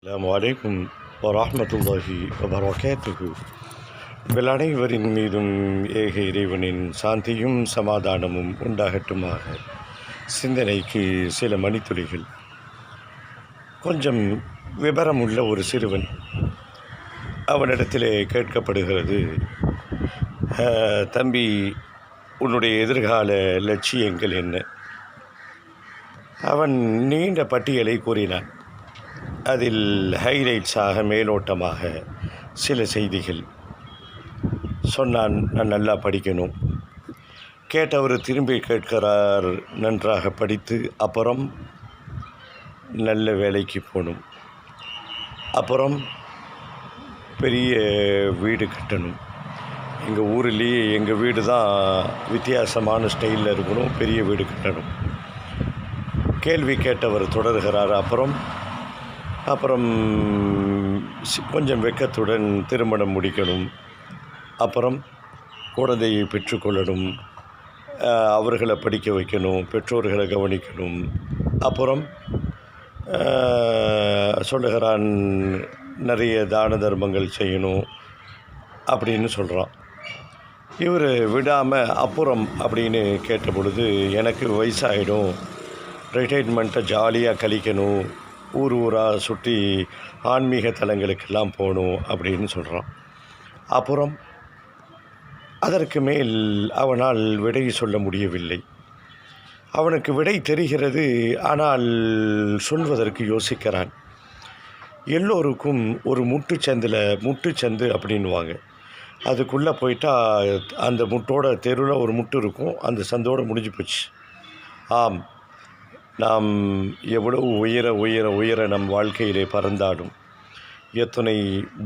அஸ்ஸலாமு அலைக்கும் வரஹ்மத்துல்லாஹி வபரகாத்துஹு. உங்கள் அனைவரின் மீதும் ஏக இறைவனின் சாந்தியும் சமாதானமும் உண்டாகட்டுமாக. சிந்தனைக்கு சில மணித்துளிகள். கொஞ்சம் விபரம் உள்ள ஒரு சிறுவன், அவனிடத்திலே கேட்கப்படுகிறது, தம்பி, உன்னுடைய எதிர்கால லட்சியங்கள் என்ன? அவன் நீண்ட பட்டியலை கூறினான். அதில் ஹைலைட்ஸாக, மேலோட்டமாக சில செய்திகள் சொன்னான். நான் நல்லா படிக்கணும். கேட்டவர் திரும்பி கேட்கிறார், நன்றாக படித்து அப்புறம் நல்ல வேலைக்கு போகணும், அப்புறம் பெரிய வீடு கட்டணும், எங்கள் ஊரிலேயே எங்கள் வீடு தான் வித்தியாசமான ஸ்டைலில் இருக்கணும், பெரிய வீடு கட்டணும். கேள்வி கேட்டவர் தொடர்கிறார், அப்புறம் கொஞ்சம் வெட்கத்துடன் திருமணம் முடிக்கணும், அப்புறம் குழந்தையை பெற்றுக்கொள்ளணும், அவர்களை படிக்க வைக்கணும், பெற்றோர்களை கவனிக்கணும், அப்புறம் சொல்லுகிறான் நிறைய தான தர்மங்கள் செய்யணும் அப்படின்னு சொல்கிறான். இவர் விடாமல் அப்புறம் அப்படின்னு கேட்ட பொழுது, எனக்கு வயசாகிடும், ரிட்டைர்மெண்ட்டை ஜாலியாக கழிக்கணும், ஊர் ஊராக சுற்றி ஆன்மீக தலங்களுக்கெல்லாம் போகணும் அப்படின்னு சொல்கிறான். அப்புறம் அதற்கு மேல் அவனால் விடை சொல்ல முடியவில்லை. அவனுக்கு விடை தெரிகிறது, ஆனால் சொல்வதற்கு யோசிக்கிறான். எல்லோருக்கும் ஒரு முட்டுச்சந்து அப்படின்வாங்க. அதுக்குள்ளே போயிட்டால் அந்த முட்டோட தெருவில் ஒரு முட்டு இருக்கும், அந்த சந்தோடு முடிஞ்சு போச்சு. ஆம், நாம் எவ்வளவு உயர நம் வாழ்க்கையிலே பறந்தாலும், எத்தனை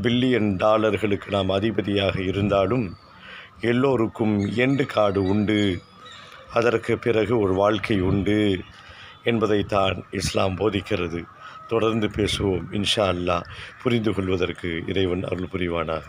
பில்லியன் டாலர்களுக்கு நாம் அதிபதியாக இருந்தாலும், எல்லோருக்கும் எண்டு காடு உண்டு, அதற்கு பிறகு ஒரு வாழ்க்கை உண்டு என்பதைத்தான் இஸ்லாம் போதிக்கிறது. தொடர்ந்து பேசுவோம் இன்ஷா அல்லாஹ். புரிந்து கொள்வதற்கு இறைவன் அருள் புரிவானாக.